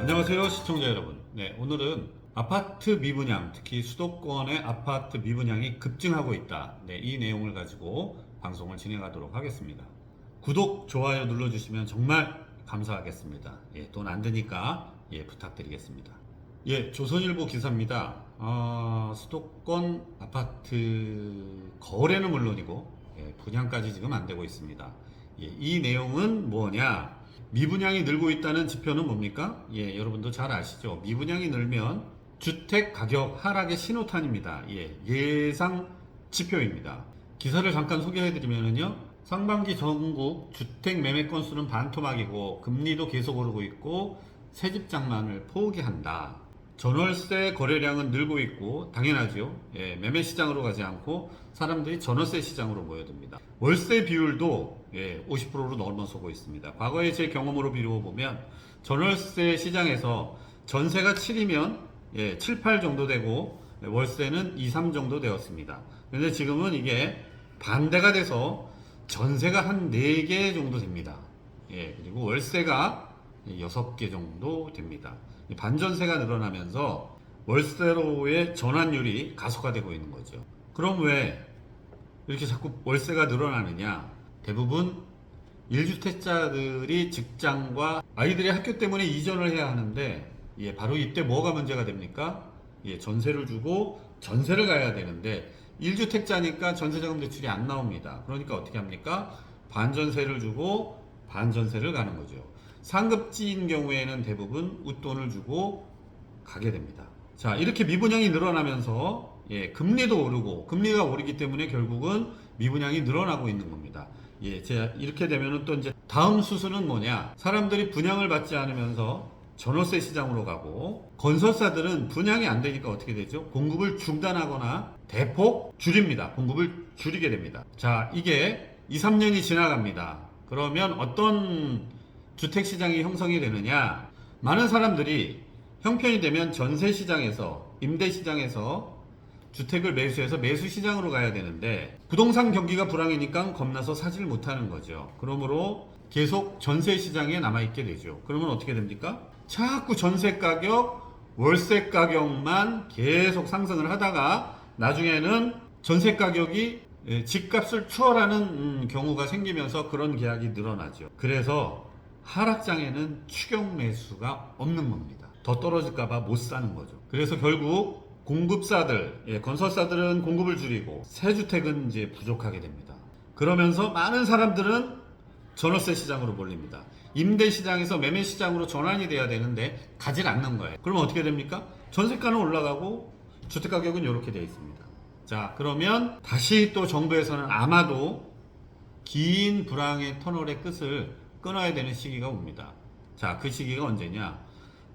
안녕하세요 시청자 여러분. 오늘은 아파트 미분양, 특히 수도권의 아파트 미분양이 급증하고 있다. 이 내용을 가지고 방송을 진행하도록 하겠습니다. 구독, 좋아요 눌러주시면 정말 감사하겠습니다. 돈 안 드니까 부탁드리겠습니다. 조선일보 기사입니다. 수도권 아파트 거래는 물론이고 분양까지 지금 안 되고 있습니다. 이 내용은 뭐냐? 미분양이 늘고 있다는 지표는 뭡니까? 여러분도 잘 아시죠? 미분양이 늘면 주택 가격 하락의 신호탄입니다. 예상 지표입니다. 기사를 잠깐 소개해드리면요. 상반기 전국 주택 매매 건수는 반토막이고 금리도 계속 오르고 있고 새집 장만을 포기한다. 전월세 거래량은 늘고 있고 당연하죠. 매매 시장으로 가지 않고 사람들이 전월세 시장으로 모여듭니다. 월세 비율도 50%로 넘어서고 있습니다. 과거의 제 경험으로 비추어 보면 전월세 시장에서 전세가 7이면 7, 8 정도 되고 월세는 2, 3 정도 되었습니다. 그런데 지금은 이게 반대가 돼서 전세가 한 4개 정도 됩니다. 그리고 월세가 6개 정도 됩니다. 반전세가 늘어나면서 월세로의 전환율이 가속화되고 있는 거죠. 그럼 왜 이렇게 자꾸 월세가 늘어나느냐? 대부분 1주택자들이 직장과 아이들의 학교 때문에 이전을 해야 하는데 바로 이때 뭐가 문제가 됩니까? 전세를 주고 전세를 가야 되는데 1주택자니까 전세자금 대출이 안 나옵니다. 그러니까 어떻게 합니까? 반전세를 주고 반전세를 가는 거죠. 상급지인 경우에는 대부분 웃돈을 주고 가게 됩니다. 자, 이렇게 미분양이 늘어나면서 금리도 오르고 금리가 오르기 때문에 결국은 미분양이 늘어나고 있는 겁니다. 제가 이렇게 되면은 또 이제 다음 수순은 뭐냐? 사람들이 분양을 받지 않으면서 전월세 시장으로 가고 건설사들은 분양이 안 되니까 어떻게 되죠? 공급을 중단하거나 대폭 줄입니다. 공급을 줄이게 됩니다. 자, 이게 2, 3년이 지나갑니다. 그러면 어떤 주택시장이 형성이 되느냐? 많은 사람들이 형편이 되면 전세시장에서 임대시장에서 주택을 매수해서 매수시장으로 가야 되는데 부동산 경기가 불황이니까 겁나서 사지를 못하는 거죠. 그러므로 계속 전세시장에 남아있게 되죠. 그러면 어떻게 됩니까? 자꾸 전세가격, 월세가격만 계속 상승을 하다가 나중에는 전세가격이 집값을 추월하는 경우가 생기면서 그런 계약이 늘어나죠. 그래서 하락장에는 추격 매수가 없는 겁니다. 더 떨어질까봐 못 사는 거죠. 그래서 결국 공급사들, 건설사들은 공급을 줄이고 새주택은 이제 부족하게 됩니다. 그러면서 많은 사람들은 전월세 시장으로 몰립니다. 임대 시장에서 매매 시장으로 전환이 돼야 되는데 가질 않는 거예요. 그러면 어떻게 됩니까? 전세가는 올라가고 주택 가격은 이렇게 되어 있습니다. 자, 그러면 다시 또 정부에서는 아마도 긴 불황의 터널의 끝을 끊어야 되는 시기가 옵니다. 자, 그 시기가 언제냐?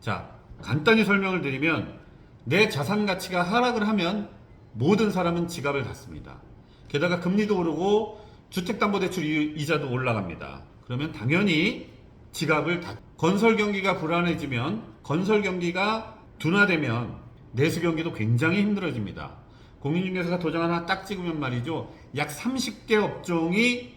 자, 간단히 설명을 드리면 내 자산 가치가 하락을 하면 모든 사람은 지갑을 닫습니다. 게다가 금리도 오르고 주택담보대출 이자도 올라갑니다. 그러면 당연히 지갑을 건설 경기가 불안해지면 건설 경기가 둔화되면 내수 경기도 굉장히 힘들어집니다. 공인중개사가 도장 하나 딱 찍으면 말이죠. 약 30개 업종이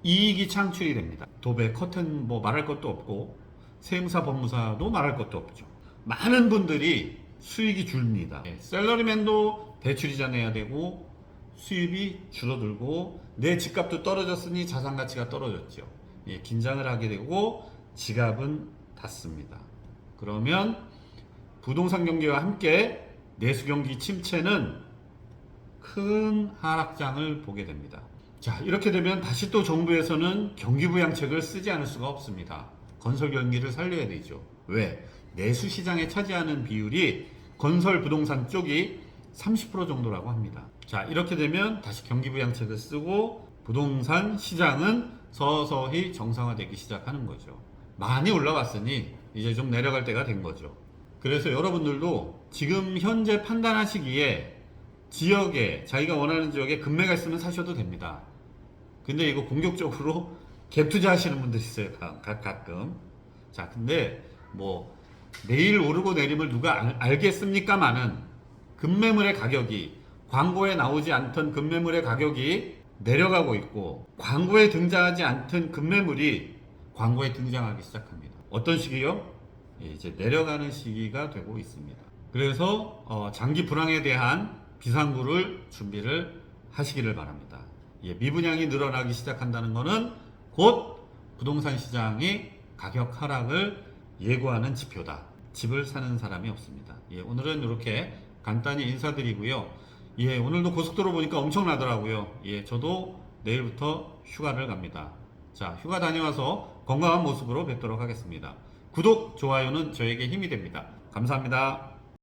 이익이 창출이 됩니다. 도배, 커튼 뭐 말할 것도 없고 세무사, 법무사도 말할 것도 없죠. 많은 분들이 수익이 줍니다. 셀러리맨도 대출이자 내야 되고 수입이 줄어들고 내 집값도 떨어졌으니 자산 가치가 떨어졌죠. 긴장을 하게 되고 지갑은 닫습니다. 그러면 부동산 경기와 함께 내수 경기 침체는 큰 하락장을 보게 됩니다. 자, 이렇게 되면 다시 또 정부에서는 경기부양책을 쓰지 않을 수가 없습니다. 건설 경기를 살려야 되죠. 왜? 내수 시장에 차지하는 비율이 건설 부동산 쪽이 30% 정도라고 합니다. 자, 이렇게 되면 다시 경기부양책을 쓰고 부동산 시장은 서서히 정상화되기 시작하는 거죠. 많이 올라왔으니 이제 좀 내려갈 때가 된 거죠. 그래서 여러분들도 지금 현재 판단하시기에 지역에 자기가 원하는 지역에 금매가 있으면 사셔도 됩니다. 근데 이거 공격적으로 갭 투자 하시는 분들 있어요. 가끔. 자, 근데 뭐 내일 오르고 내림을 누가 알겠습니까마는 급매물의 가격이 광고에 나오지 않던 급매물의 가격이 내려가고 있고 광고에 등장하지 않던 급매물이 광고에 등장하기 시작합니다. 어떤 식이요? 이제 내려가는 시기가 되고 있습니다. 그래서 장기 불황에 대한 비상구를 준비를 하시기를 바랍니다. 미분양이 늘어나기 시작한다는 것은 곧 부동산 시장이 가격 하락을 예고하는 지표다. 집을 사는 사람이 없습니다. 오늘은 이렇게 간단히 인사드리고요. 오늘도 고속도로 보니까 엄청나더라고요. 저도 내일부터 휴가를 갑니다. 자, 휴가 다녀와서 건강한 모습으로 뵙도록 하겠습니다. 구독, 좋아요는 저에게 힘이 됩니다. 감사합니다.